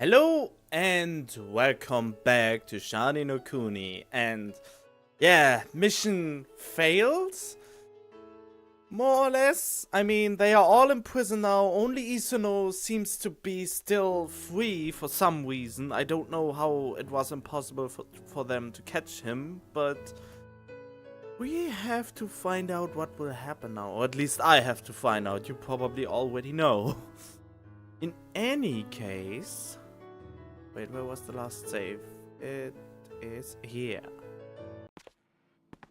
Hello and welcome back to Sharin No Kuni. And yeah, mission failed? More or less. I mean, they are all in prison now. Only Isuno seems to be still free for some reason. I don't know how it was impossible for them to catch him, but we have to find out what will happen now. Or at least I have to find out. You probably already know. In any case... Wait, where was the last save? It is here.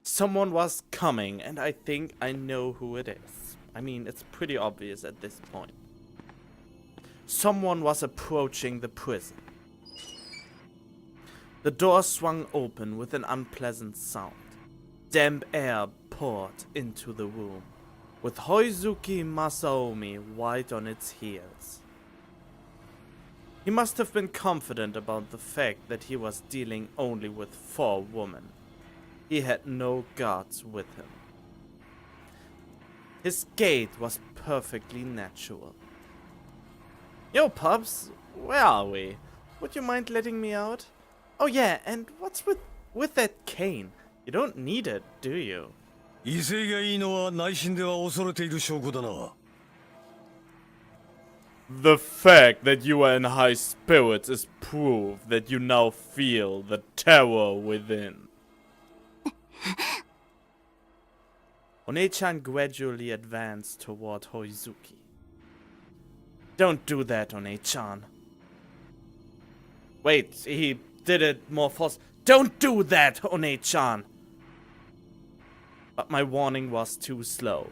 Someone was coming, and I think I know who it is. I mean, it's pretty obvious at this point. Someone was approaching the prison. The door swung open with an unpleasant sound. Damp air poured into the room, with Hoizuki Masaomi right on its heels. He must have been confident about the fact that he was dealing only with 4 women. He had no guards with him. His gait was perfectly natural. Yo, pups, where are we? Would you mind letting me out? Oh yeah, and what's with that cane? You don't need it, do you? 威勢がいいのは内心では恐れている証拠だな。 The fact that you are in high spirits is proof that you now feel the terror within. One-chan gradually advanced toward Hoizuki. Don't do that, One-chan. Wait, he did it more force. Don't do that, One-chan! But my warning was too slow.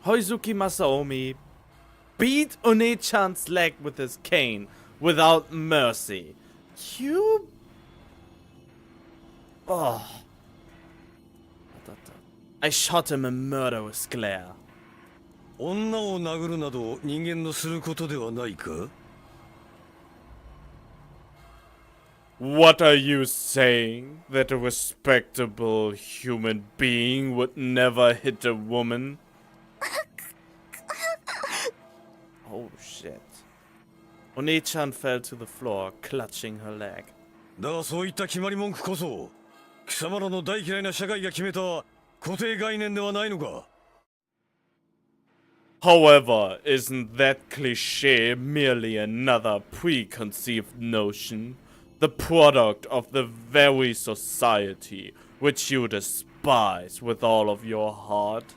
Hoizuki Masaomi beat One-chan's leg with his cane without mercy. You... Oh. I shot him a murderous glare. 女を殴るなど人間のすることではないか? What are you saying? That a respectable human being would never hit a woman? Oh shit. One-chan fell to the floor, clutching her leg. だがそういった決まり文句こそ貴様らの大嫌いな社会が決めた固定概念ではないのか? However, isn't that cliché merely another preconceived notion? The product of the very society which you despise with all of your heart?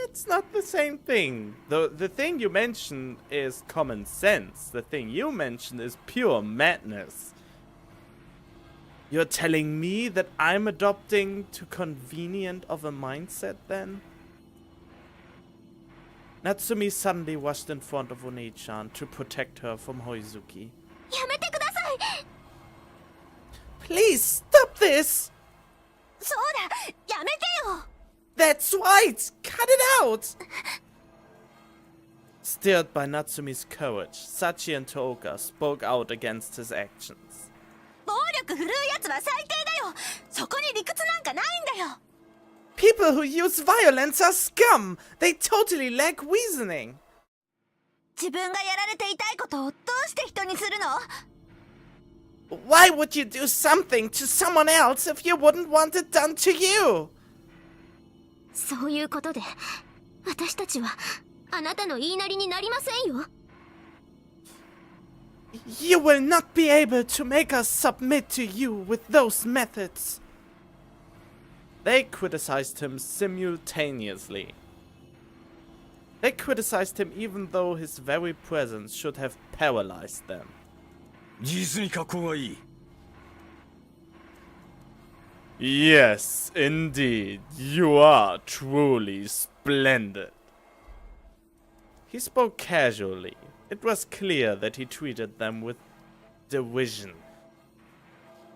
It's not the same thing. The thing you mention is common sense. The thing you mention is pure madness. You're telling me that I'm adopting too convenient of a mindset then? Natsumi suddenly rushed in front of One-chan to protect her from Hoizuki. Please stop this! That's right! Cut it out! Stirred by Natsumi's courage, Sachi and Tooka spoke out against his actions. People who use violence are scum! They totally lack reasoning! Why would you do something to someone else if you wouldn't want it done to you? そういうことで私たちはあなたの言いなりになりませんよ。 You will not be able to make us submit to you with those methods. They criticized him simultaneously. They criticized him even though his very presence should have paralyzed them. 実に格好がいい。 Yes, indeed. You are truly splendid. He spoke casually. It was clear that he treated them with derision.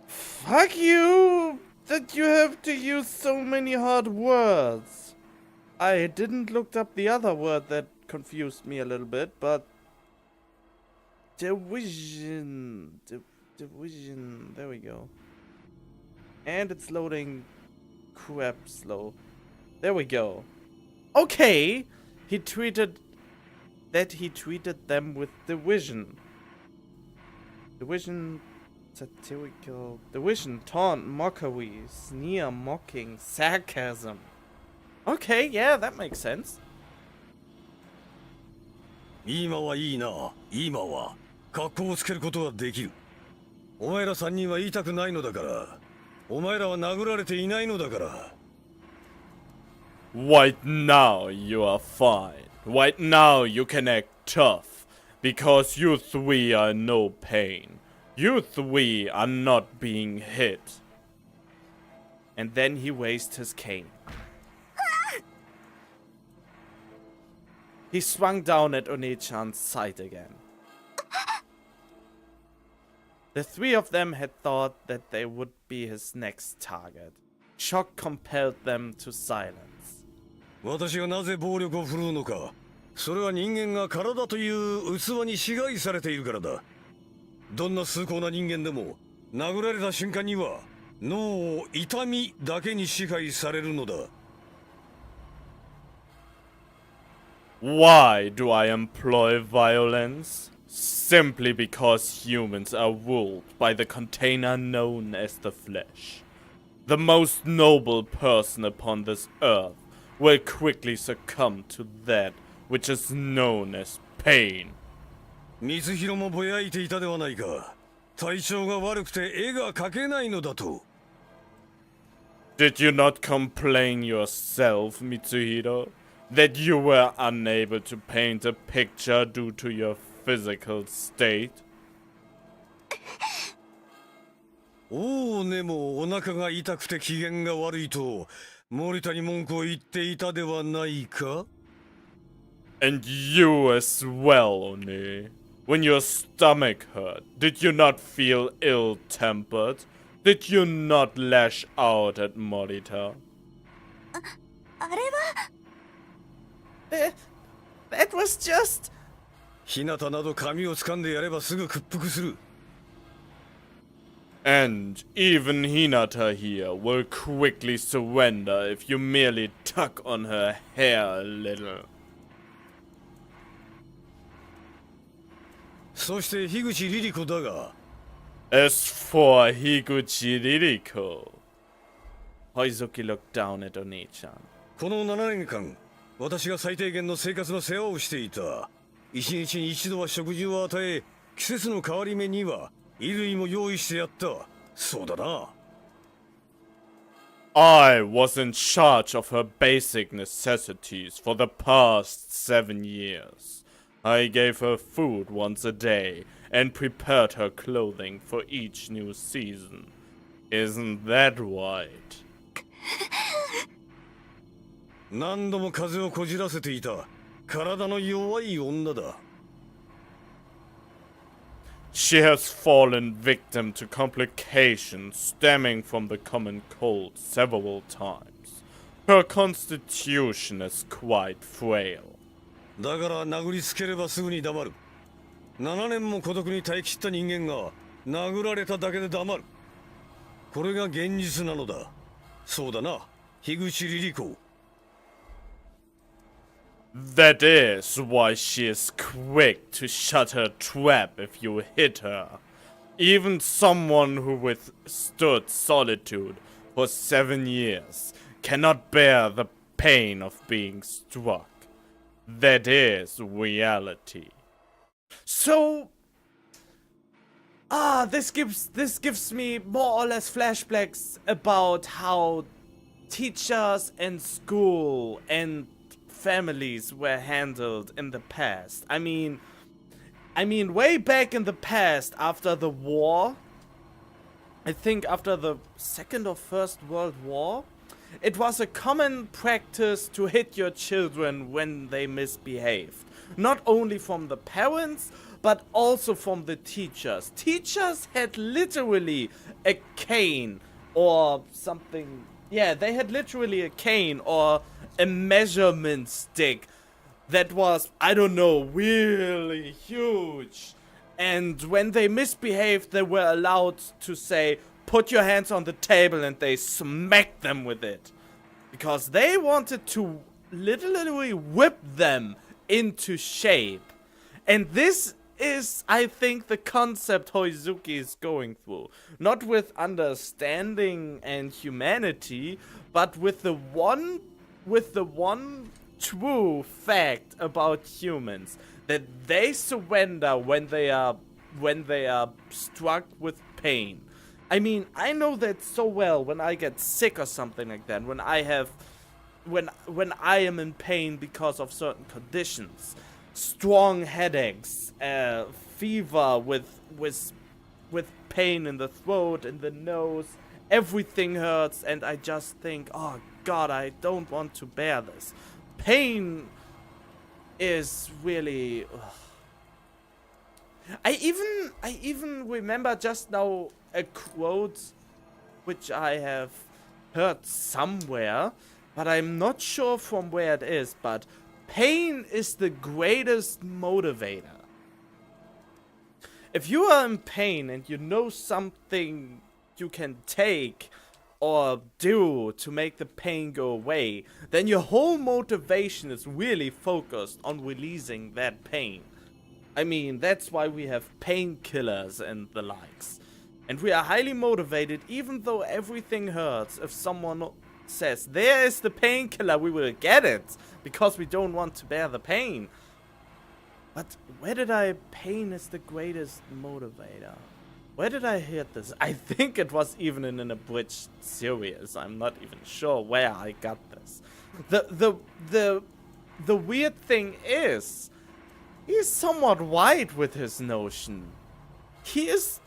Fuck you! That you have to use so many hard words. I didn't look up the other word that confused me a little bit, but... Derision. Derision. There we go. And it's loading crap slow. There we go. Okay! He treated that he treated them with derision. Derision, satirical, derision, taunt, mockery, sneer, mocking, sarcasm. Okay, yeah, that makes sense. 今はいいな。今は格好をつけることはできる。お前ら3人は言いたくないのだから。お前らは殴られていないのだから。Right now you are fine. Right now you can act tough. Because you three are in no pain. You three are not being hit. And then he raised his cane. He swung down at One-chan's side again. The three of them had thought that they would be his next target. Shock compelled them to silence. 私がなぜ暴力を振るうのか。それは人間が体という器に支配されているからだ。どんな崇高な人間でも殴られた瞬間には脳を痛みだけに支配されるのだ。Why do I employ violence? Simply because humans are ruled by the container known as the flesh. The most noble person upon this earth will quickly succumb to that which is known as pain. 光弘もぼやいていたではないか。体調が悪くて絵が描けないのだと。Did you not complain yourself, Mitsuhiro, that you were unable to paint a picture due to your physical state? 王ねもお腹が痛くて機嫌が悪いと森田に文句を言っていたではないか。 And you as well, Oni. When your stomach hurt, did you not feel ill-tempered? Did you not lash out at Morita? あれは That was just... 日向など髪を掴んでやればすぐ屈服する。 And even Hinata here will quickly surrender if you merely tug on her hair a little. そして樋口リリ子だが。 As for Higuchi Ririko... Hoizuki looked down at Oni-chan. この7年間、私が最低限の生活の世話をしていた。一日に一度は食事を与え、季節の変わり目には衣類も用意してやった。そうだな。I was in charge of her basic necessities for the past 7 years. I gave her food once a day and prepared her clothing for each new season. Isn't that right? 何度も風邪をこじらせていた。体の弱い女だ。She has fallen victim to complications stemming from the common cold several times. Her constitution is quite frail. だから殴りつければすぐに黙る。7年も孤独に耐え切った人間が殴られただけで黙る。これが現実なのだ。そうだな、樋口リリ子。That is why she is quick to shut her trap if you hit her. Even someone who withstood solitude for 7 years cannot bear the pain of being struck. That is reality. So, this gives me more or less flashbacks about how teachers and school and families were handled in the past. I mean, way back in the past, after the war, I think after the Second or First World War, it was a common practice to hit your children when they misbehaved. Not only from the parents, but also from the teachers. Teachers had literally a cane or something. Yeah, they had literally a cane or a measurement stick that was, I don't know, really huge. And when they misbehaved, they were allowed to say, put your hands on the table, and they smacked them with it. Because they wanted to literally whip them into shape. And this is, I think, the concept Hoizuki is going through. Not with understanding and humanity, but with the one true fact about humans, that they surrender when they are struck with pain. I mean, I know that so well when I get sick or something like that, when I am in pain because of certain conditions, strong headaches, fever with pain in the throat, in the nose, everything hurts, and I just think, oh God, I don't want to bear this. Pain is really... Ugh. I even remember just now a quote which I have heard somewhere, but I'm not sure from where it is, but pain is the greatest motivator. If you are in pain and you know something you can take or do to make the pain go away, then your whole motivation is really focused on releasing that pain. I mean, that's why we have painkillers and the likes. And we are highly motivated, even though everything hurts. If someone says, there is the painkiller, we will get it, because we don't want to bear the pain. But where did pain is the greatest motivator? Where did I hear this? I think it was even in an abridged series. I'm not even sure where I got this. The weird thing is, he's somewhat wide with his notion. He is,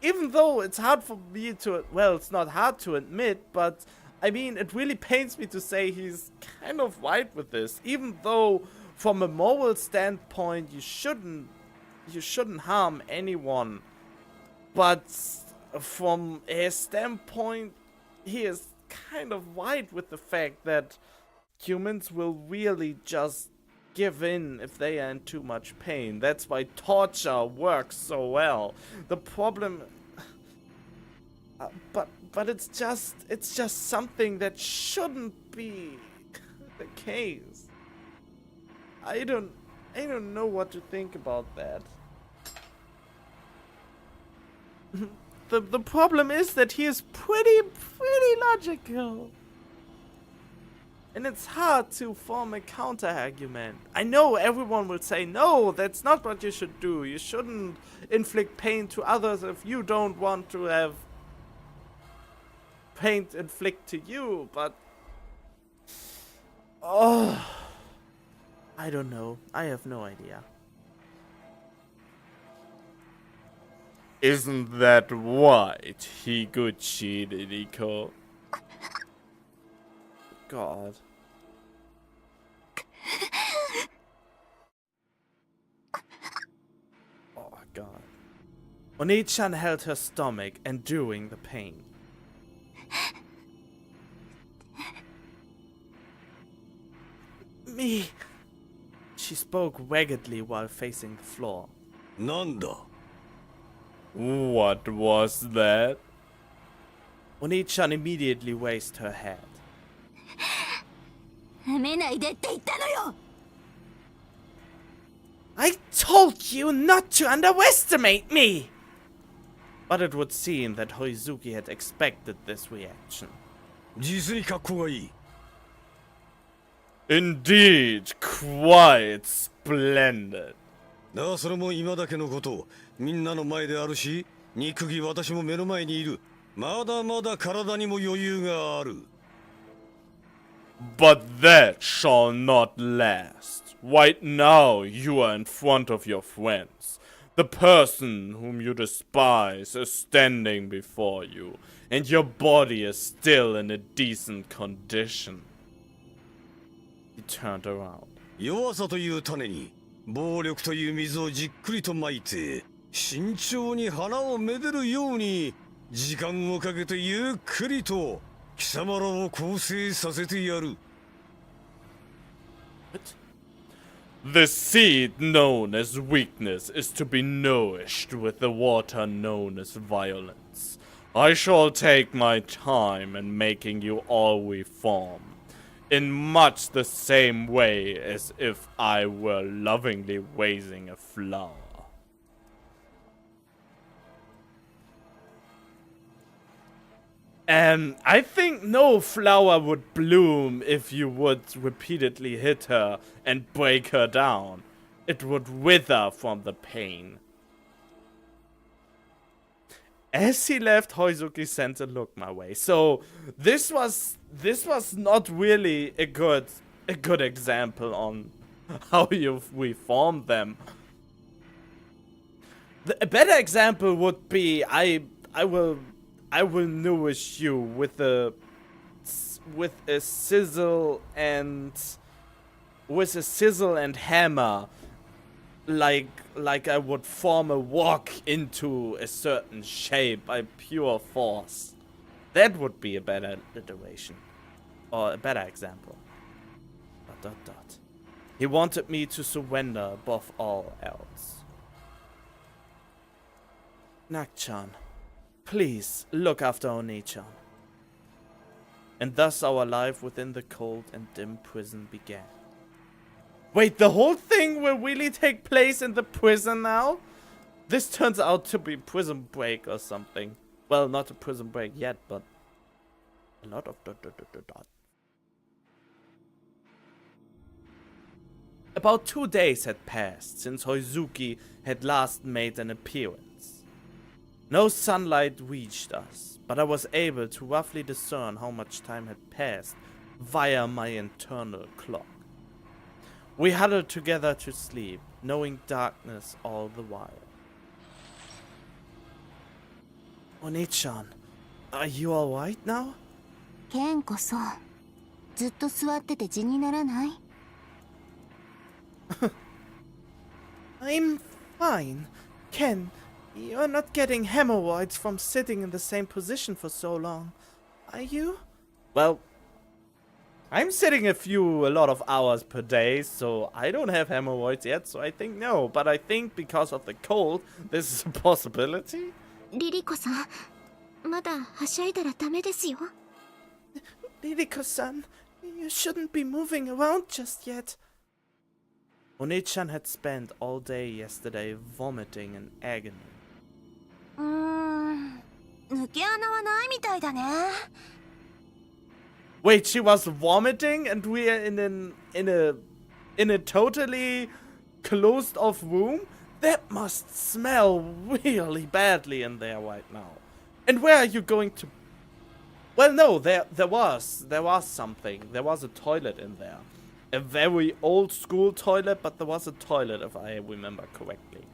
even though it's hard for me to, well, it's not hard to admit, but I mean, it really pains me to say he's kind of wide with this. Even though, from a moral standpoint, you shouldn't harm anyone. But from his standpoint, he is kind of wide with the fact that humans will really just give in if they are in too much pain. That's why torture works so well. The problem, but it's just something that shouldn't be the case. I don't know what to think about that. The problem is that he is pretty logical. And it's hard to form a counter-argument. I know everyone will say, no, that's not what you should do. You shouldn't inflict pain to others if you don't want to have pain inflict to you, but... Oh... I don't know. I have no idea. Isn't that right, Higuchi Ririko? God. Oh my God. Oni-chan held her stomach, enduring the pain. Me. She spoke raggedly while facing the floor. Nanda. What was that? Oni-chan immediately raised her head. I told you not to underestimate me! But it would seem that Hoizuki had expected this reaction. 実に格好がいい。 Indeed, quite splendid. だがそれも今だけのこと。みんなの前であるし、憎き私も目の前にいる。まだまだ体にも余裕がある。 But that shall not last. Right now, you are in front of your friends. The person whom you despise is standing before you, and your body is still in a decent condition. He turned around. 弱さという種に暴力という水をじっくりとまいて慎重に花をめでるように時間をかけてゆっくりと貴様らを構成させてやる。 The seed known as weakness is to be nourished with the water known as violence. I shall take my time in making you all reform. in much the same way as if I were lovingly raising a flower. And I think no flower would bloom if you would repeatedly hit her and break her down. It would wither from the pain. As he left, Hoizuki sent a look my way. So this was not really a good example on how you reform them. A better example would be I will nourish you with a sizzle and hammer, like I would form a walk into a certain shape by pure force. That would be a better iteration, or a better example. ... He wanted me to surrender above all else. Nak-chan, please look after Oni-chan. And thus our life within the cold and dim prison began. Wait, the whole thing will really take place in the prison now? This turns out to be Prison Break or something. Well, not a Prison Break yet, but a lot of ... About 2 days had passed since Hoizuki had last made an appearance. No sunlight reached us, but I was able to roughly discern how much time had passed via my internal clock. We huddled together to sleep, knowing darkness all the while. Oni-chan, are you alright now? ケンこそずっと座ってて地にならない？ I'm fine. Ken, you're not getting hemorrhoids from sitting in the same position for so long, are you? Well, I'm sitting a lot of hours per day, so I don't have hemorrhoids yet, so I think no. But I think because of the cold, this is a possibility. リリコさん、まだはしゃいだらダメですよ。 Ririko-san, you shouldn't be moving around just yet. Oni-chan had spent all day yesterday vomiting in agony. 抜け穴はないみたいだね。 Wait, she was vomiting and we are in a totally closed off room? That must smell really badly in there right now. And where are you going to... Well, no, there was something. There was a toilet in there. A very old school toilet, but there was a toilet if I remember correctly.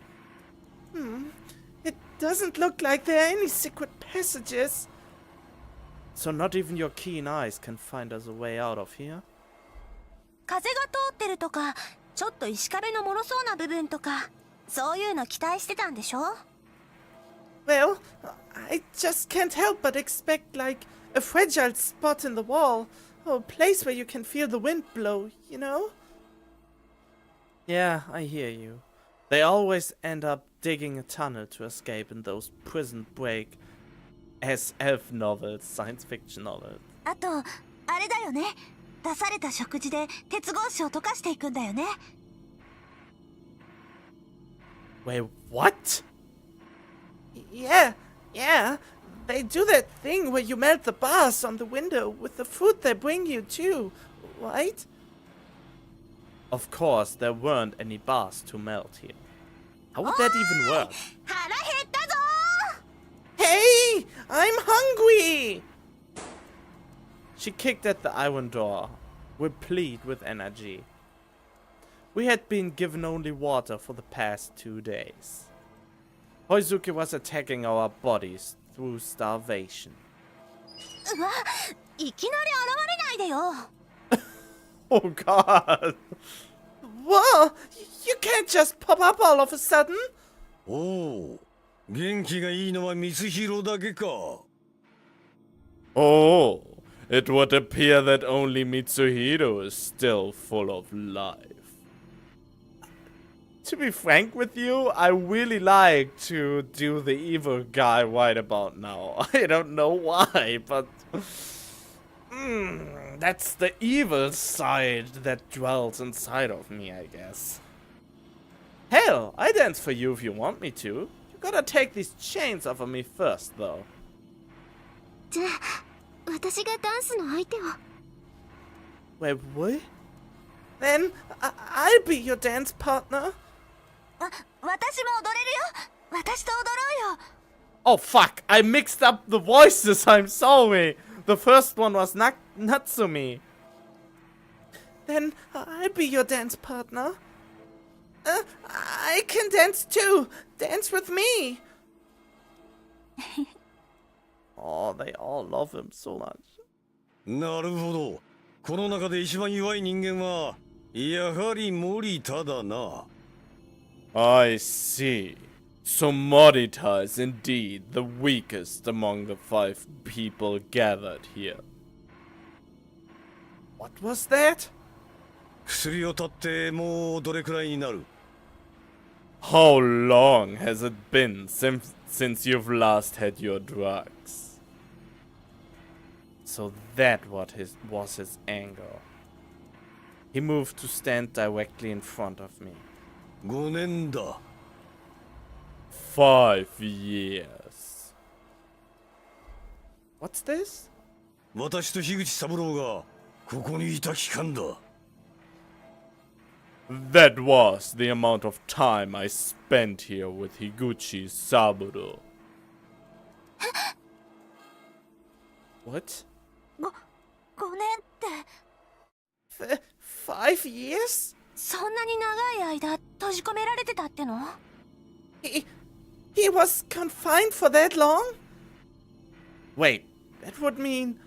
It doesn't look like there are any secret passages. So not even your keen eyes can find us a way out of here? 風が通ってるとか、ちょっと石壁の脆そうな部分とか、そういうの期待してたんでしょ? Well, I just can't help but expect like a fragile spot in the wall, or a place where you can feel the wind blow, you know? Yeah, I hear you. They always end up digging a tunnel to escape in those Prison Break SF novels, science fiction novels. あと、あれだよね。出された食事で鉄格子を溶かしていくんだよね。 Wait, what? Yeah. They do that thing where you melt the bars on the window with the food they bring you too, right? Of course, there weren't any bars to melt here. How would that even work? 腹減ったぞー! Hey! I'm hungry! She kicked at the iron door, replete with energy. We had been given only water for the past 2 days. Hoizuki was attacking our bodies through starvation. うわ、いきなり現れないでよ。 Oh god! Whoa! You can't just pop up all of a sudden! おお、元気がいいのは光弘だけか。 Oh, it would appear that only Mitsuhiro is still full of life. To be frank with you, I really like to do the evil guy right about now. I don't know why, but... That's the evil side that dwells inside of me, I guess. Hell, I dance for you if you want me to. You gotta take these chains off of me first, though. じゃあ私がダンスの相手を。 Wait, what? Then I'll be your dance partner. 私も踊れるよ。私と踊ろうよ。 Oh fuck, I mixed up the voices, I'm sorry. The first one was Natsumi. Then I'll be your dance partner. I can dance too. Dance with me. Oh, they all love him so much. なるほど。この中で一番弱い人間はやはり森田だな。I see. So Morita is indeed the weakest among the 5 people gathered here. What was that? 薬を断ってもうどれくらいになる？ How long has it been since you've last had your drugs? So that was his anger. He moved to stand directly in front of me. 5年だ。 5 years. What's this? 私と樋口三郎がここにいた期間だ。 That was the amount of time I spent here with Higuchi Saburo. What? 5年って5 years? そんなに長い間閉じ込められてたっての？ He was confined for that long? Wait, that would mean...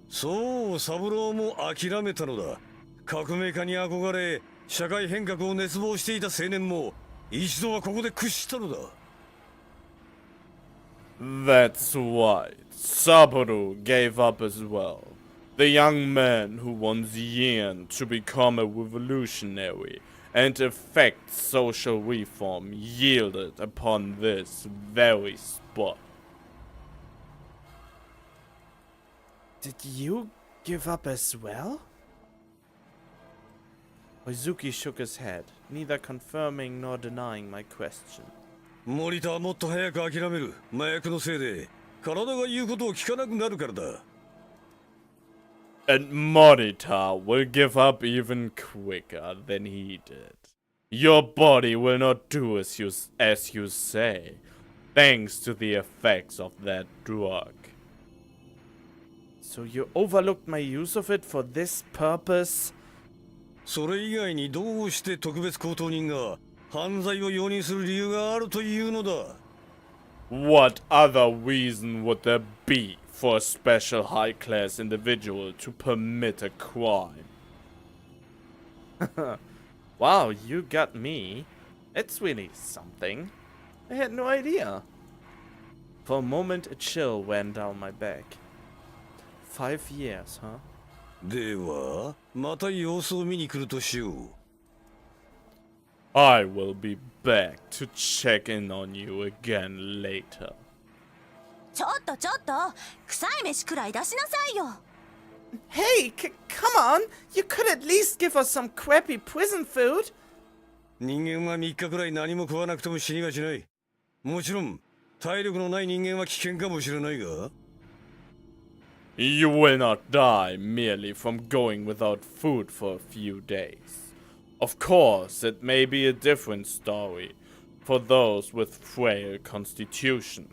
そう、三郎も諦めたのだ。革命家に憧れ、社会変革を熱望していた青年も一度はここで屈したのだ。 That's right. Saburo gave up as well. The young man who once yearned to become a revolutionary and effect social reform yielded upon this very spot. Did you give up as well? Oizuki shook his head, neither confirming nor denying my question. 森田はもっと早く諦める。麻薬のせいで体が言うことを聞かなくなるからだ。 And Morita will give up even quicker than he did. Your body will not do as you say, thanks to the effects of that drug. So you overlooked my use of it for this purpose? それ以外にどうして特別高等人が犯罪を容認する理由があるというのだ。 What other reason would there be for a special high-class individual to permit a crime? Wow, you got me. It's really something. I had no idea. For a moment, a chill went down my back. 5 years, huh? では、また様子を見に来るとしよう。 I will be back to check in on you again later. ちょっと臭い飯くらい出しなさいよ。 Hey, come on! You could at least give us some crappy prison food! 人間は3日くらい何も食わなくても死にはしない。もちろん、体力のない人間は危険かもしれないが。 You will not die merely from going without food for a few days. Of course, it may be a different story for those with frail constitutions.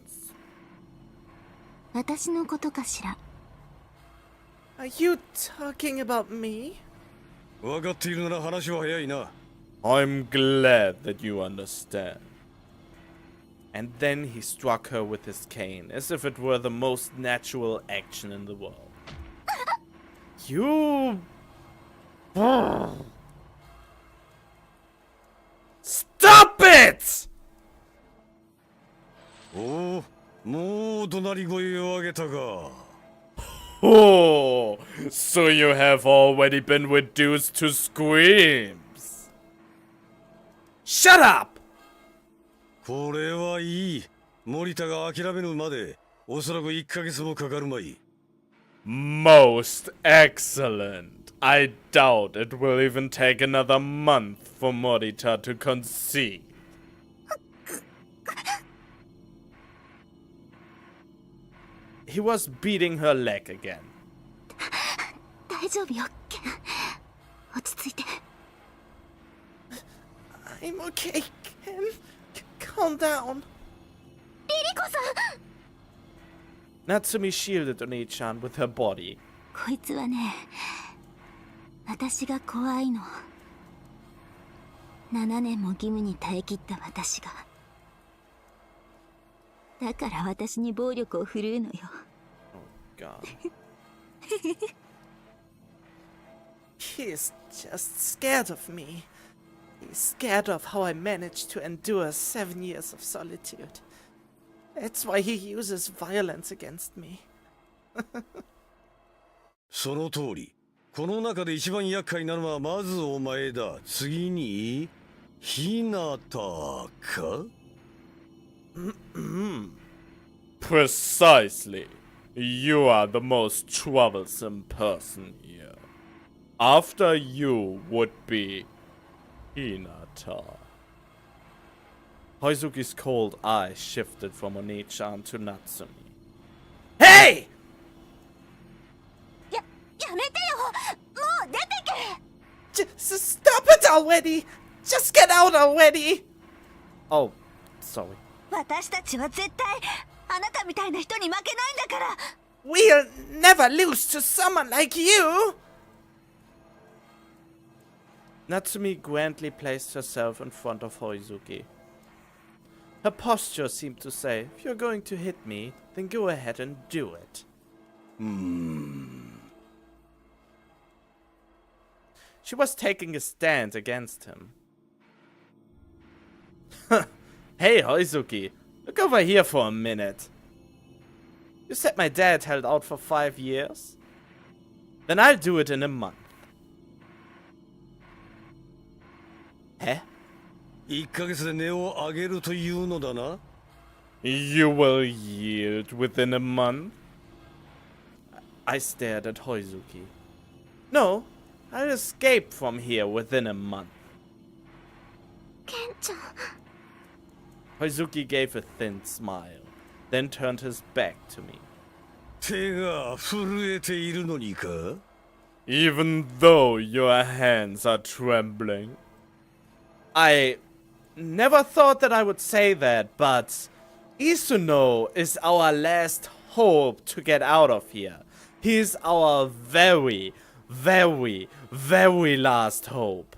私のことかしら。 Are you talking about me? 分かっているなら話は早いな。 I'm glad that you understand. And then he struck her with his cane, as if it were the most natural action in the world. You... Stop it! おお、もう怒鳴り声を上げたか。 Oh, so you have already been reduced to screams. Shut up! これはいい。森田が諦めるまで、おそらく1ヶ月もかかるまい。Most excellent. I doubt it will even take another month for Morita to conceive. He was beating her leg again. 大丈夫よケン落ち着いて I'm okay, Ken. Calm down. リリコさん Natsumi shielded Oni-chan with her body. こいつはね私が怖いの7年も義務に耐え切った私がだから私に暴力を振るうのよ Oh, God. He's just scared of me. He's scared of how I managed to endure 7 years of solitude. That's why he uses violence against me. その通り。この中で一番厄介なのはまずお前だ。次にひなたか Precisely. You are the most troublesome person here. After you would be Hinata. Hoizuki's cold eyes shifted from Oni-chan to Natsumi. Hey! やめてよもう出てけ Just stop it already! Just get out already! Oh, sorry. 私たちは絶対あなたみたいな人に負けないんだから We'll never lose to someone like you! Natsumi grandly placed herself in front of Hoizuki. Her posture seemed to say, if you're going to hit me, then go ahead and do it. She was taking a stand against him. Hey, Hoizuki, look over here for a minute. You said my dad held out for 5 years? Then I'll do it in a month. Hä? 1ヶ月で値を上げるというのだな You will yield within a month? I stared at Hoizuki. No, I'll escape from here within a month. ケンちゃん Hoizuki gave a thin smile, then turned his back to me. 手が震えているのにか Even though your hands are trembling. I never thought that I would say that, but Isuno is our last hope to get out of here. He's our very, very, very last hope.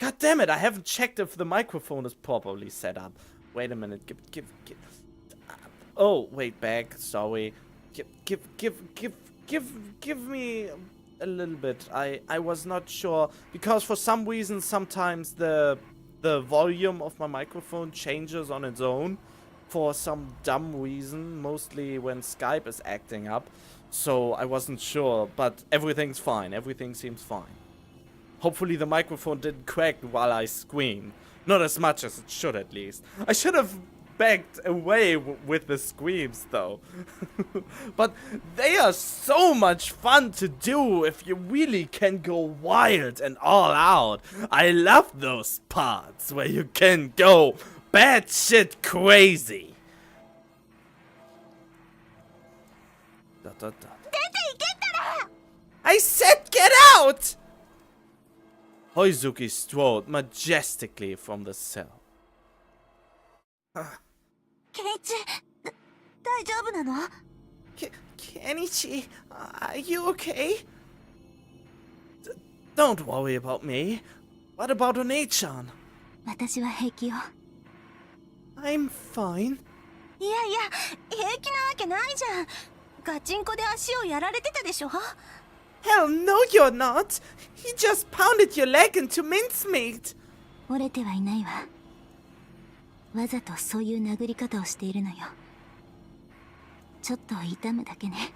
God damn it, I haven't checked if the microphone is properly set up. Wait a minute, give. Oh, wait, back, sorry. Give me a little bit. I was not sure, because for some reason sometimes the volume of my microphone changes on its own for some dumb reason, mostly when Skype is acting up. So I wasn't sure, but everything's fine. Everything seems fine. Hopefully the microphone didn't crack while I screamed. Not as much as it should, at least. I should have backed away with the screams, though. But they are so much fun to do if you really can go wild and all out. I love those parts where you can go batshit crazy. I said get out! Hoizuki strode majestically from the cell. ケンイチ大丈夫なの Kenichi, are you okay? Don't worry about me. What about One-chan? 私は平気よ I'm fine. いやいや平気なわけないじゃんガチンコで足をやられてたでしょ Hell no, you're not. He just pounded your leg into mincemeat. 折れてはいないわわざとそういう殴り方をしているのよちょっと痛むだけね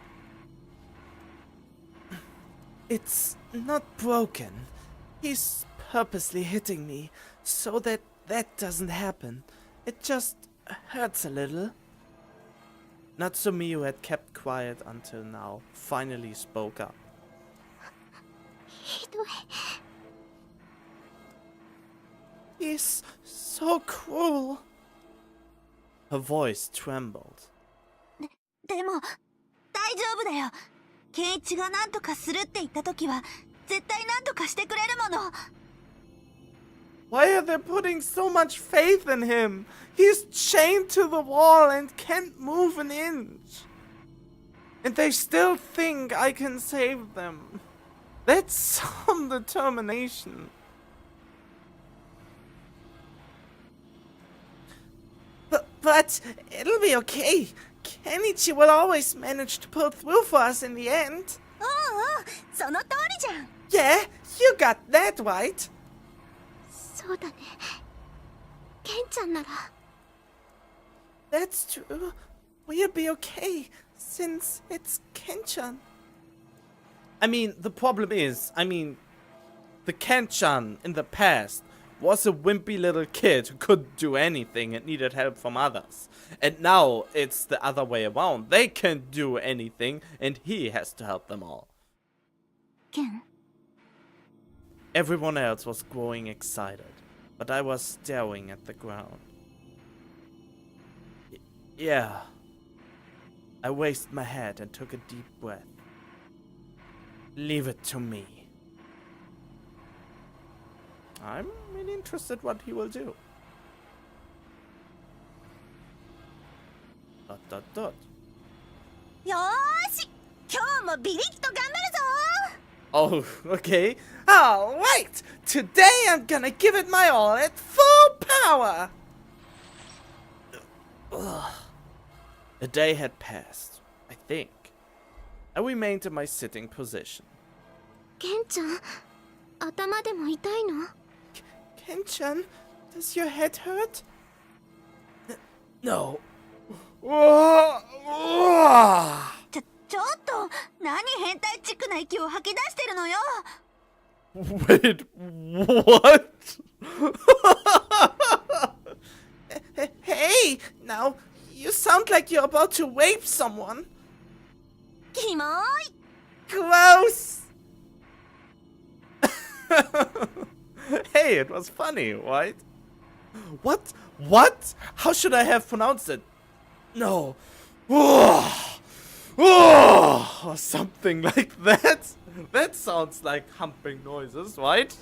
It's not broken. He's purposely hitting me so that doesn't happen. It just hurts a little. Natsumi, who had kept quiet until now, finally spoke up. ひどい。 He's so cruel. Her voice trembled. でも大丈夫だよ。ケンイチが何とかするって言った時は絶対何とかしてくれるもの。 Why are they putting so much faith in him? He's chained to the wall and can't move an inch. And they still think I can save them. That's some determination. But it'll be okay. Kenichi will always manage to pull through for us in the end. うんうん、その通りじゃん。 Yeah, you got that right. そうだね。ケンちゃんなら。 That's true. We'll be okay, since it's Kenchan. I mean, the problem is, the Kenchan in the past was a wimpy little kid who couldn't do anything and needed help from others. And now it's the other way around. They can't do anything and he has to help them all. ケン、 Everyone else was growing excited, but I was staring at the ground. Yeah. I raised my head and took a deep breath. Leave it to me. I'm really interested what he will do. Dot dot dot. よーし、今日もビリッと頑張るぞ。 Oh, okay. Alright! Today I'm gonna give it my all at full power! Ugh. A day had passed, I think. I remained in my sitting position. ケンちゃん、頭でも痛いの？ Kenchan, does your head hurt? No. ちょっと、何変態チックな息を吐き出してるのよ。 Wait, what? Hey, now, you sound like you're about to rape someone. キモーい。 Gross! Hey, it was funny, right? What? What? How should I have pronounced it? No. Or something like that. That sounds like humping noises, right?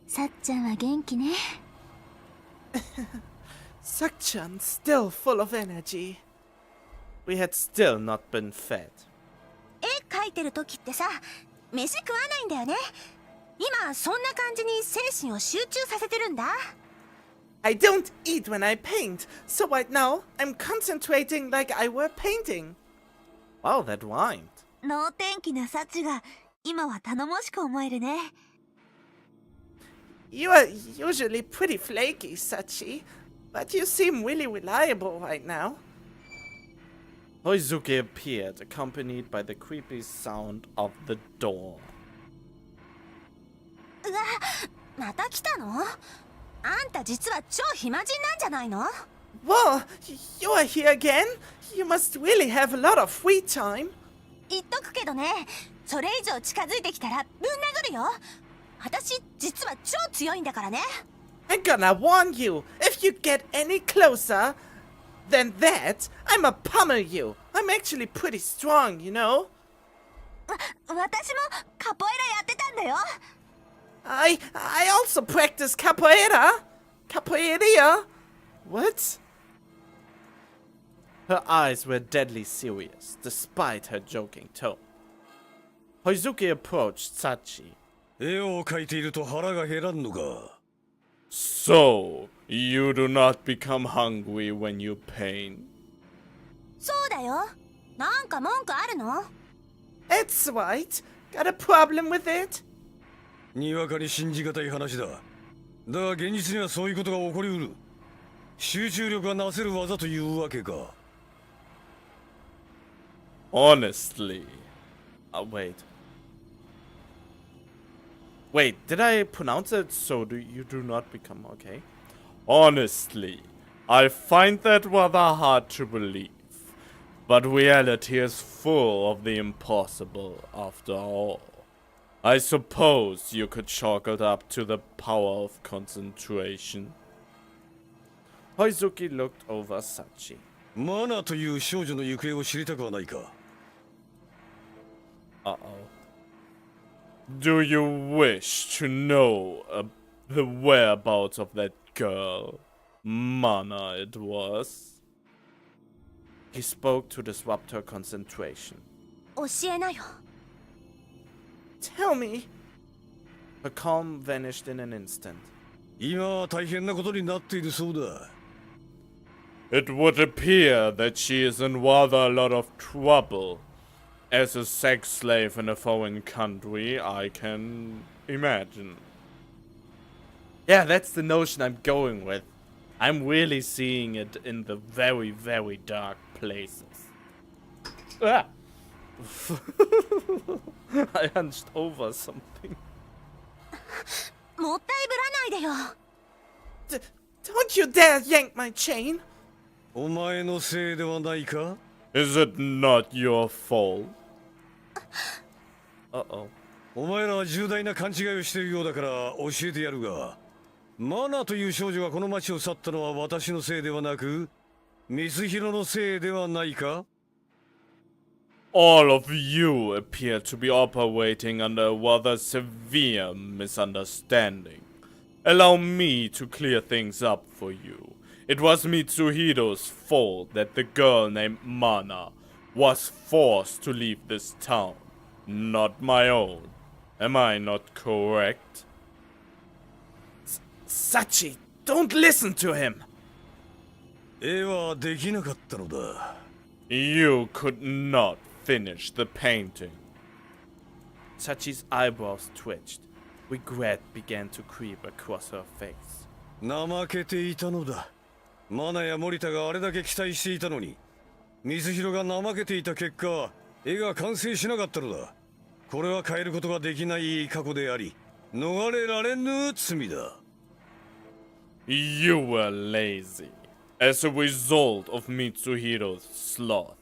さっちゃんは元気ね。 Sakchan still full of energy. We had still not been fed. 絵描いてる時ってさ、飯食わないんだよね。今そんな感じに精神を集中させてるんだ。 I don't eat when I paint, so right now I'm concentrating like I were painting. Wow, that rhymed. 能天気なサチが今は頼もしく思えるね。 You are usually pretty flaky, Sachi, but you seem really reliable right now. Hoizuki appeared, accompanied by the creepy sound of the door. うわ、また来たの？あんた実は超暇人なんじゃないの？ Whoa, you are here again? You must really have a lot of free time. 言っとくけどね、それ以上近づいてきたらぶん殴るよ。私実は超強いんだからね。 I'm gonna warn you, if you get any closer than that, I'ma pummel you. I'm actually pretty strong, you know? 私もカポエラやってたんだよ。 I also practice capoeira. Capoeira? What? Her eyes were deadly serious, despite her joking tone. Hoizuki approached Sachi. 絵を描いていると腹が減らんのか。 So, you do not become hungry when you paint? そうだよ。なんか文句あるの？ That's right. Got a problem with it? にわかに信じがたい話だ。だが現実にはそういうことが起こりうる。集中力がなせる技というわけか。 Honestly. Wait. Wait, did I pronounce it so you do not become okay? Honestly, I find that rather hard to believe. But reality is full of the impossible after all. I suppose you could chalk it up to the power of concentration. Hoizuki looked over Sachi. マナという少女の行方を知りたくはないか Uh-oh. Do you wish to know the whereabouts of that girl? Mana it was. He spoke to disrupt her concentration. 教えなよ。 Tell me. Her calm vanished in an instant. 今は大変なことになっているそうだ It would appear that she is in rather a lot of trouble. As a sex slave in a foreign country, I can imagine. Yeah, that's the notion I'm going with. I'm really seeing it in the very, very dark places. Ah! I hunched over something. もったいぶらないでよ。 Don't you dare yank my chain! お前のせいではないか Is it not your fault? Uh-oh. お前らは重大な勘違いをしているようだから教えてやるがマナという少女がこの町を去ったのは私のせいではなく光弘のせいではないか All of you appear to be operating under a rather severe misunderstanding. Allow me to clear things up for you. It was Mitsuhiro's fault that the girl named Mana was forced to leave this town, not my own. Am I not correct? Sachi, don't listen to him! 絵はできなかったのだ You could not finish the painting. Sachi's eyebrows twitched. Regret began to creep across her face. 怠けていたのだマナや森田があれだけ期待していたのに光弘が怠けていた結果絵が完成しなかったのだこれは変えることができない過去であり逃れられぬ罪だ You were lazy. As a result of Mitsuhiro's sloth,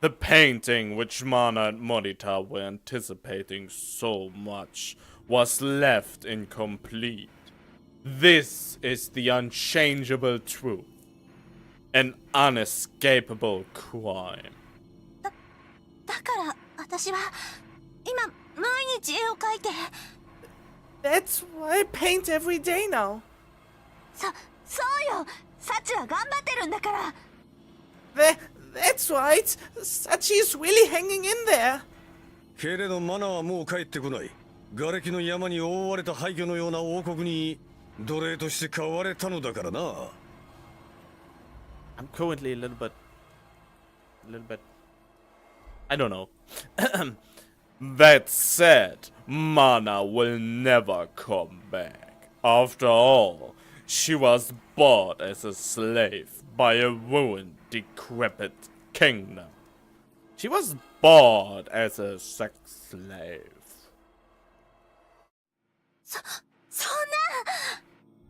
the painting which Mana and Morita were anticipating so much was left incomplete. This is the unchangeable truth. An unescapable crime. だから私は今毎日絵を描いて。 That's why I paint every day now. そうよ。サチは頑張ってるんだから。 That's right. Sachi's really hanging in there. けれどマナはもう帰ってこない瓦礫の山に覆われた廃墟のような王国に奴隷として飼われたのだからな I'm currently a little bit, I don't know. That said, Mana will never come back. After all, she was bought as a slave by a ruined, decrepit kingdom. She was bought as a sex slave. そん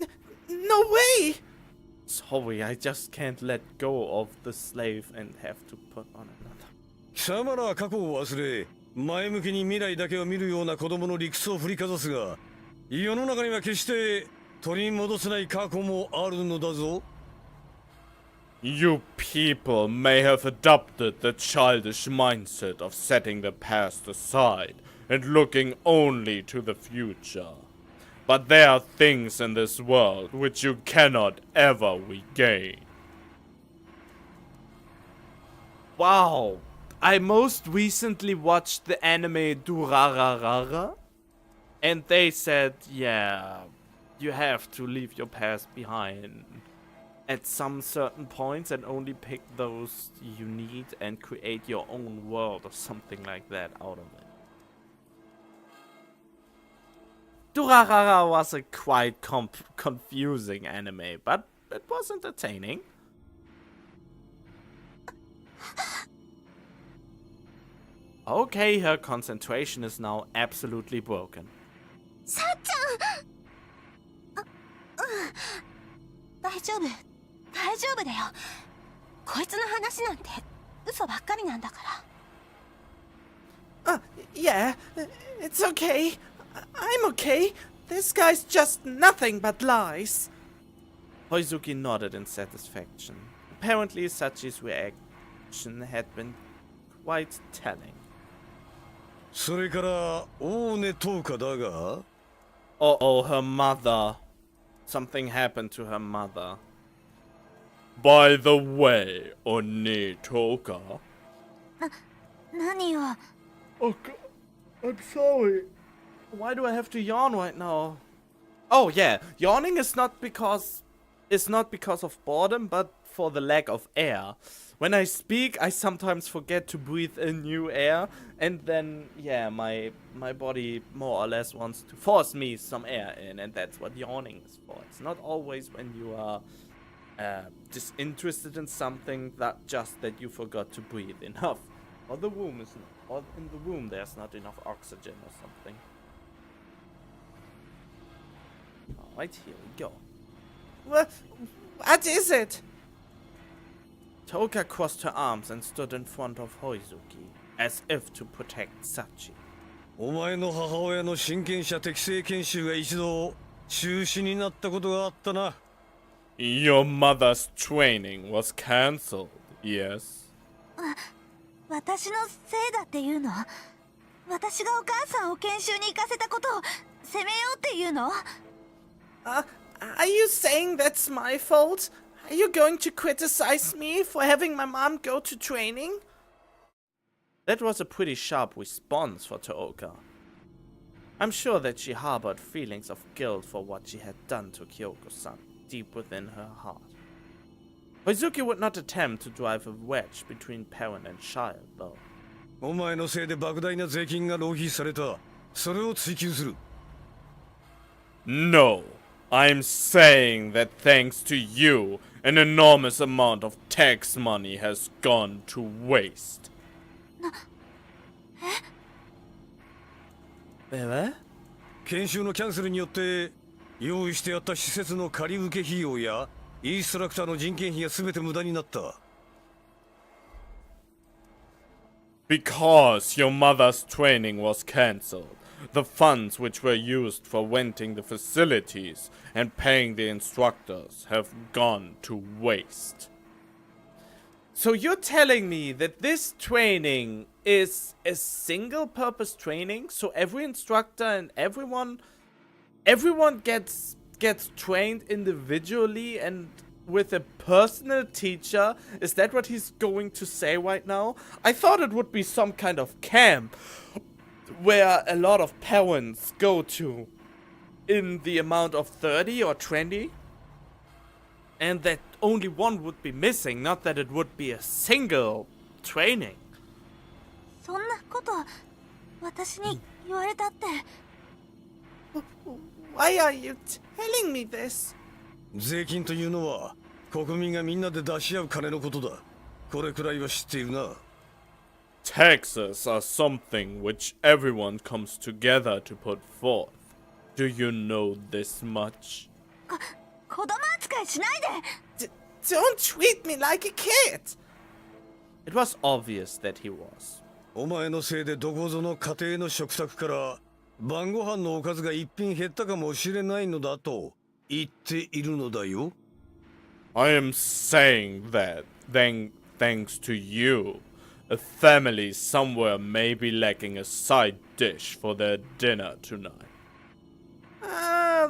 な。 No way! Sorry, I just can't let go of the slave and have to put on another. 貴様らは過去を忘れ前向きに未来だけを見るような子供の理屈を振りかざすが世の中には決して取り戻せない過去もあるのだぞ You people may have adopted the childish mindset of setting the past aside and looking only to the future. But there are things in this world which you cannot ever regain. Wow. I most recently watched the anime Durararara. And they said, yeah, you have to leave your past behind at some certain points and only pick those you need and create your own world or something like that out of it. Durarara was a quite confusing anime, but it was entertaining. Okay, her concentration is now absolutely broken. サチ丈夫大丈夫だよ。こいつの話なんて嘘ばっかりなんだから。Yeah, it's okay. I'm okay. This guy's just nothing but lies. Hoizuki nodded in satisfaction. Apparently, Sachi's reaction had been quite telling. それから大根10日だが Uh-oh, her mother. Something happened to her mother. By the way, Oni Toka. 何よ。 Oh god, I'm sorry. Why do I have to yawn right now? Oh yeah, yawning is not because of boredom, but for the lack of air. When I speak, I sometimes forget to breathe in new air, and then yeah, my body more or less wants to force me some air in, and that's what yawning is for. It's not always when you are disinterested in something that you forgot to breathe enough, or in the room there's not enough oxygen or something. Alright, here we go. What is it? Toka crossed her arms and stood in front of Hoizuki, as if to protect Sachi. お前の母親の親権者適正研修が一度中止になったことがあったな。 Your mother's training was cancelled, yes? 私のせいだっていうの？私がお母さんを研修に行かせたことを責めようっていうの？ Are you saying that's my fault? Are you going to criticize me for having my mom go to training? That was a pretty sharp response for Tooka. I'm sure that she harbored feelings of guilt for what she had done to Kyoko-san deep within her heart. Hoizuki would not attempt to drive a wedge between parent and child, though. お前のせいで莫大な税金が浪費された。それを追求する。 No, I'm saying that thanks to you, an enormous amount of tax money has gone to waste. 研修のキャンセルによって用意してあった施設の借り受け費用やインストラクターの人件費が全て無駄になった。 Because your mother's training was cancelled, the funds which were used for renting the facilities and paying the instructors have gone to waste. So you're telling me that this training is a single-purpose training? So every instructor and everyone gets trained individually and with a personal teacher? Is that what he's going to say right now? I thought it would be some kind of camp where a lot of parents go to in the amount of 30 or 20. And that only one would be missing, not that it would be a single training. そんなこと私に言われたって。 Why are you telling me this? 税金というのは国民がみんなで出し合う金のことだ。これくらいは知っているな。 Taxes are something which everyone comes together to put forth. Do you know this much? 子供扱いしないで。 Don't treat me like a kid! It was obvious that he was. お前のせいでどこぞの家庭の食卓から晩ご飯のおかずが一品減ったかもしれないのだと言っているのだよ。 I am saying that thanks to you, a family somewhere may be lacking a side dish for their dinner tonight.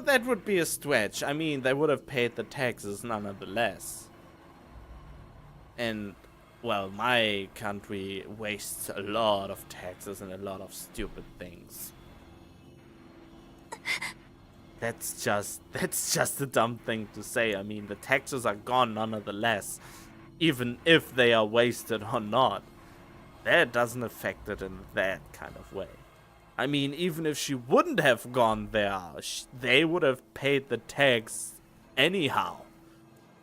That would be a stretch. I mean, they would have paid the taxes nonetheless. And, well, my country wastes a lot of taxes and a lot of stupid things. That's just a dumb thing to say. I mean, the taxes are gone nonetheless, even if they are wasted or not. That doesn't affect it in that kind of way. I mean, even if she wouldn't have gone there, they would have paid the tax anyhow.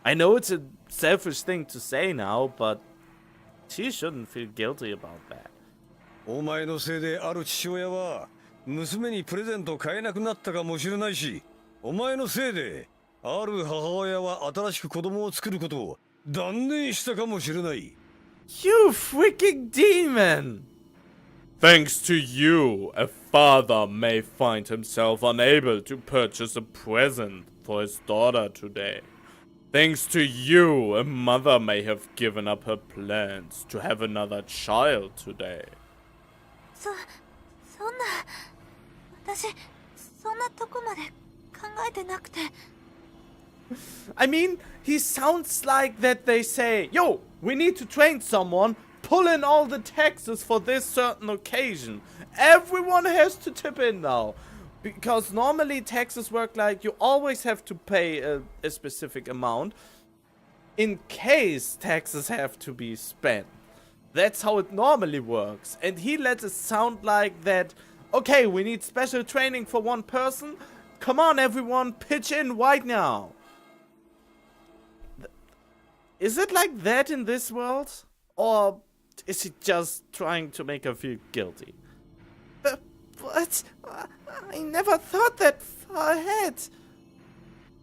I know it's a selfish thing to say now, but she shouldn't feel guilty about that. お前のせいである父親は娘にプレゼント買えなくなったかもしれないし、お前のせいである母親は新しく子供を作ることを断念したかもしれない。 You freaking demon! Thanks to you, a father may find himself unable to purchase a present for his daughter today. Thanks to you, a mother may have given up her plans to have another child today. そんな私そんなとこまで考えてなくて。 I mean, he sounds like that they say, yo, we need to train someone, pull in all the taxes for this certain occasion. Everyone has to tip in now. Because normally taxes work like you always have to pay a specific amount in case taxes have to be spent. That's how it normally works. And he let it sound like that, okay, we need special training for one person. Come on, everyone, pitch in right now. Is it like that in this world? Or is he just trying to make her feel guilty? What? I never thought that far ahead.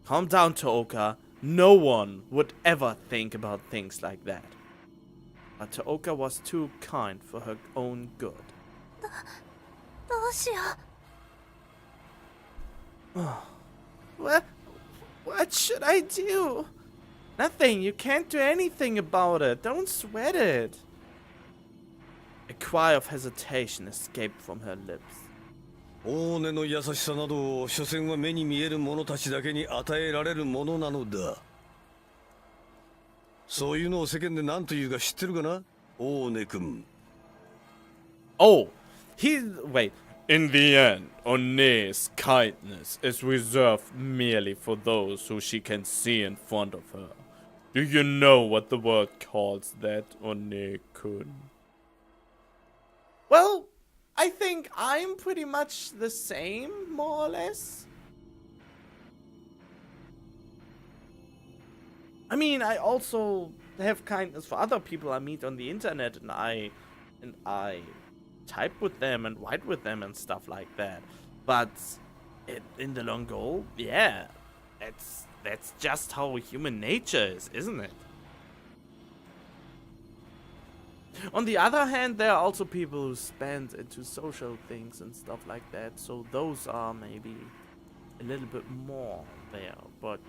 Calm down, Tooka. No one would ever think about things like that. But Tooka was too kind for her own good. どうしよう。What should I do? Nothing. You can't do anything about it. Don't sweat it. A cry of hesitation escaped from her lips. 王根の優しさなどを所詮は目に見える者たちだけに与えられるものなのだ。そういうのを世間で何というか知ってるかな、王根君。Oh, wait. In the end, One's kindness is reserved merely for those who she can see in front of her. Do you know what the world calls that, One-kun? Well, I think I'm pretty much the same, more or less. I mean, I also have kindness for other people I meet on the internet, and I type with them and write with them and stuff like that. But in the long goal, yeah, that's just how human nature is, isn't it? On the other hand, there are also people who spend into social things and stuff like that, so those are maybe a little bit more there, but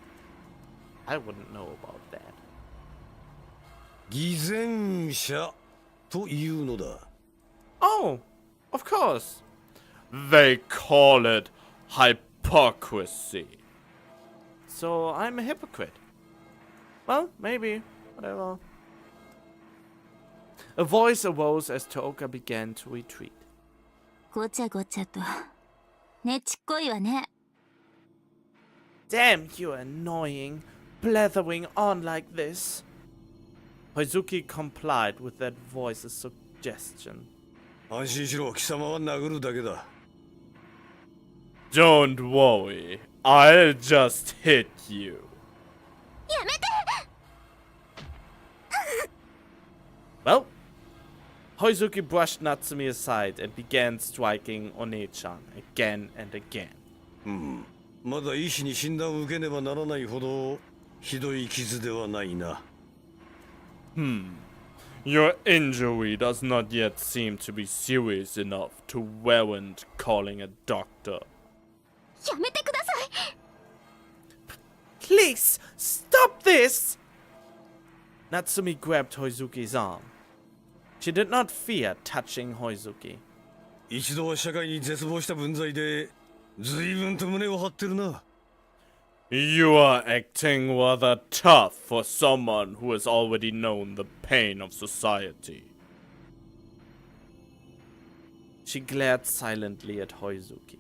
I wouldn't know about that. 偽善者というのだ。 Oh, of course. They call it hypocrisy. So I'm a hypocrite. Well, maybe. Whatever. A voice arose as Tooka began to retreat. ごちゃごちゃとねちっこいわね。 Damn, you annoying. Blathering on like this. Hoizuki complied with that voice's suggestion. 安心しろ、貴様は殴るだけだ。 Don't worry. I'll just hit you. やめて。 Well, Hoizuki brushed Natsumi aside and began striking One-chan again and again. まだ医師に診断を受けねばならないほどひどい傷ではないな。 Your injury does not yet seem to be serious enough to warrant calling a doctor. やめてください。 Please, stop this! Natsumi grabbed Hoizuki's arm. She did not fear touching Hoizuki. 一度は社会に絶望した分際で随分と胸を張ってるな。 You are acting rather tough for someone who has already known the pain of society. She glared silently at Hoizuki.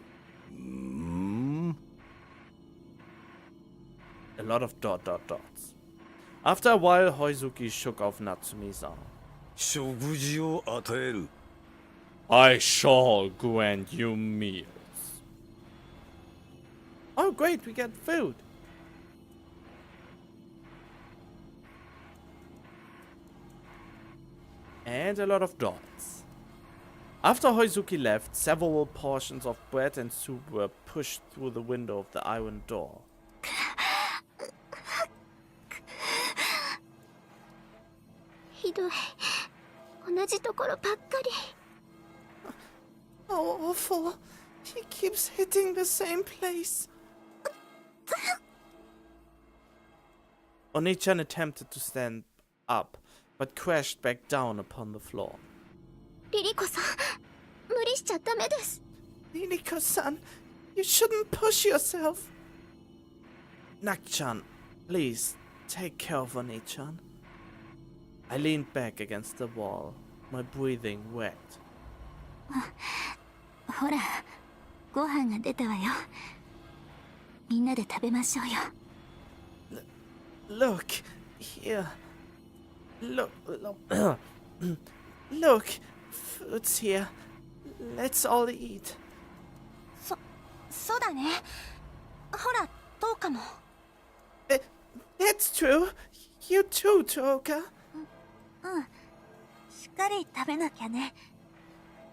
A lot of dots. After a while, Hoizuki shook off Natsumi's arm. 食事を与える。 I shall grant you meals. Oh great, we get food. And a lot of dots. After Hoizuki left, several portions of bread and soup were pushed through the window of the iron door. じところばっかり。 How awful. He keeps hitting the same place. Oni-chan attempted to stand up, but crashed back down upon the floor. リリコさん、無理しちゃダメです。 Ririko-san, you shouldn't push yourself. Nak-chan, please, take care of Oni-chan. I leaned back against the wall, my breathing wet. ほら、ご飯が出たわよ。みんなで食べましょうよ。Look, here. Look, look, food's here. Let's all eat. そうだね。ほら、どうかも。That's true. You too, Toka. うん。しっかり食べなきゃね。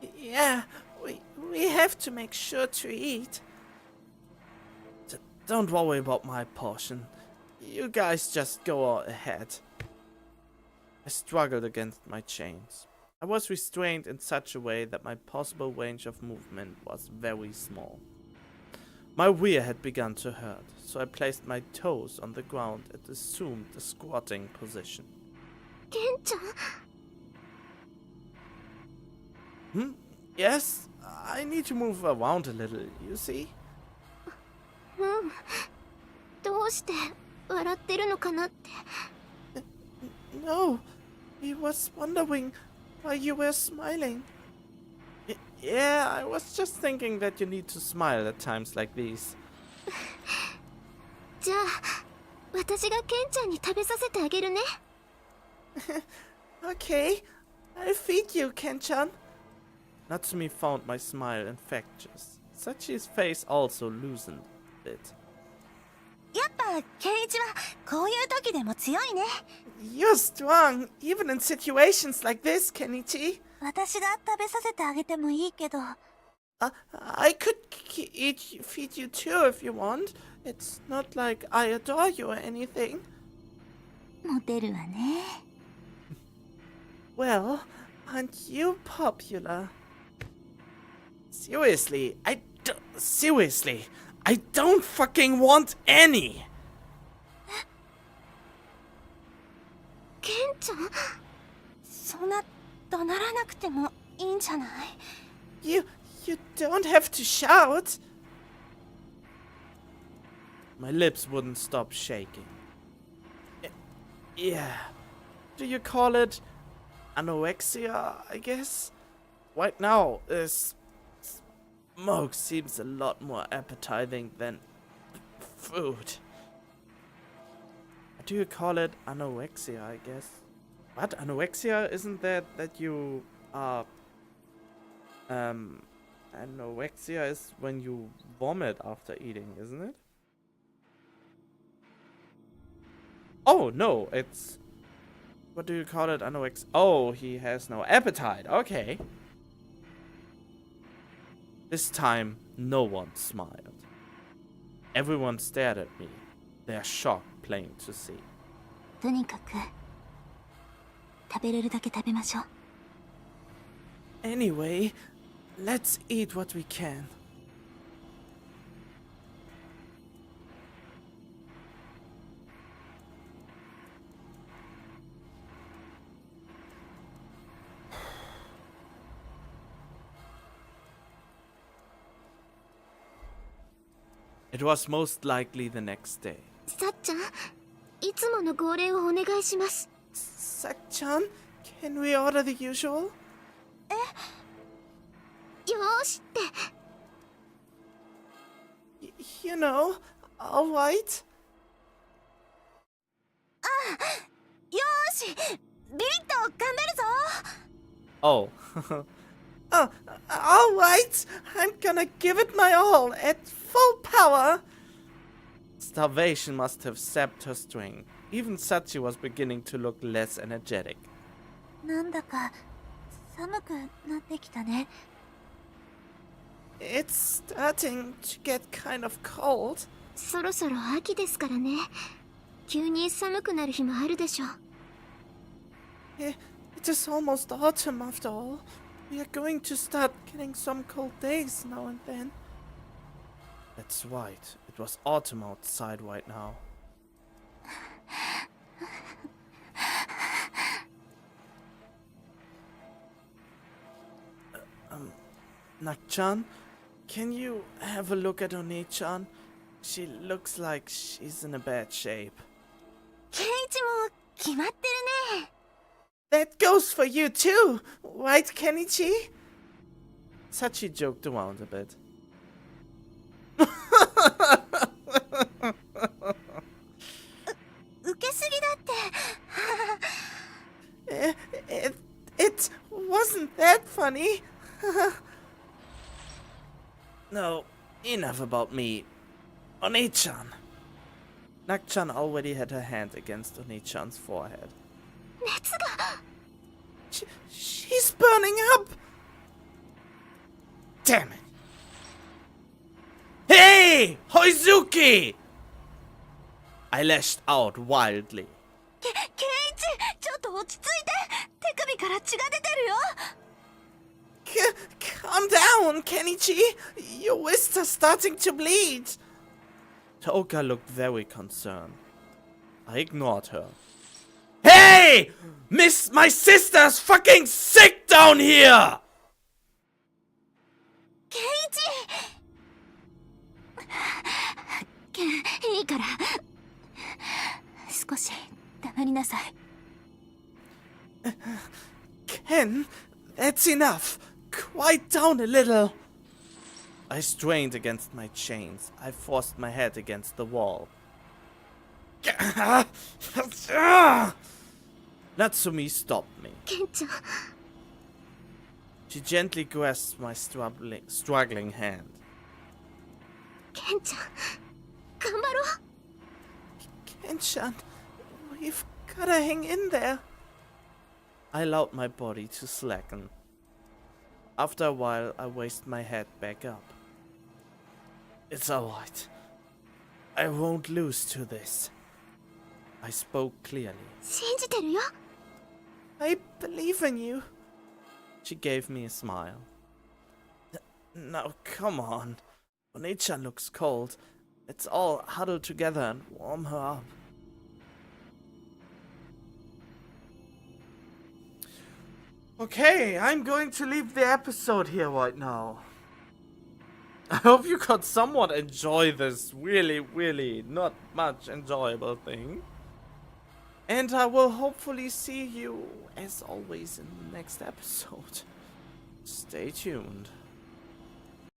Yeah, we have to make sure to eat. Don't worry about my portion. You guys just go ahead. I struggled against my chains. I was restrained in such a way that my possible range of movement was very small. My rear had begun to hurt, so I placed my toes on the ground and assumed a squatting position. ケンちゃん。 Yes, I need to move around a little, you see? うん。どうして笑ってるのかなって。 No, he was wondering why you were smiling. Yeah, I was just thinking that you need to smile at times like these. じゃあ、私がケンちゃんに食べさせてあげるね。Okay, I'll feed you, Ken-chan. Natsumi found my smile infectious. Sachi's face also loosened a bit. やっぱケンイチはこういう時でも強いね。 You're strong, even in situations like this, Kenichi. 私が食べさせてあげてもいいけど。I could feed you too if you want. It's not like I adore you or anything. モテるわね。Well, aren't you popular? Seriously, I don't fucking want any. ケンちゃん、そんな怒鳴らなくてもいいんじゃない？ You don't have to shout. My lips wouldn't stop shaking. Yeah. Do you call it anorexia, I guess? Right now, smoke seems a lot more appetizing than food. Do you call it anorexia, I guess? What? Anorexia? Isn't that you are... anorexia is when you vomit after eating, isn't it? Oh, no, it's... What do you call it? Anorexia? Oh, he has no appetite. Okay. This time, no one smiled. Everyone stared at me, their shock plain to see. とにかく食べれるだけ食べましょう。 Anyway, let's eat what we can. It was most likely the next day. さっちゃん、いつもの号令をお願いします。 Sak-chan, can we order the usual? よーしって。 You know, all right. よーし、ビリッと頑張るぞ。 Oh. All right. I'm gonna give it my all at full power. Starvation must have sapped her strength. Even Sachi was beginning to look less energetic. なんだか寒くなってきたね。 It's starting to get kind of cold. そろそろ秋ですからね。急に寒くなる日もあるでしょう。It is almost autumn after all. We are going to start getting some cold days now and then. That's right. It was autumn outside right now. Nak-chan, can you have a look at Oni-chan? She looks like she's in a bad shape. ケンイチも決まってるね。 That goes for you too, right, Kenichi? Sachi joked around a bit. 受けすぎだって。It wasn't that funny. No, enough about me. Oni-chan. Nak-chan already had her hand against Oni-chan's forehead. 熱が。 She's burning up! Damn it! Hey! Hoizuki! I lashed out wildly. ケンイチ、ちょっと落ち着いて。手首から血が出てるよ。 Calm down, Kenichi! Your wrists are starting to bleed! Toka looked very concerned. I ignored her. Hey! Miss, my sister's fucking sick down here! ケンイチ。ケン、いいから。少し黙りなさい。Ken, that's enough. Quiet down a little. I strained against my chains. I forced my head against the wall. Natsumi stopped me. ケンちゃん。 She gently grasped my struggling hand. ケンちゃん、頑張ろう。 Ken-chan, we've gotta hang in there. I allowed my body to slacken. After a while, I raised my head back up. It's alright. I won't lose to this. I spoke clearly. 信じてるよ。 I believe in you. She gave me a smile. Now, come on. Oni-chan looks cold. Let's all huddle together and warm her up. Okay, I'm going to leave the episode here right now. I hope you could somewhat enjoy this really not much enjoyable thing. And I will hopefully see you, as always, in the next episode. Stay tuned.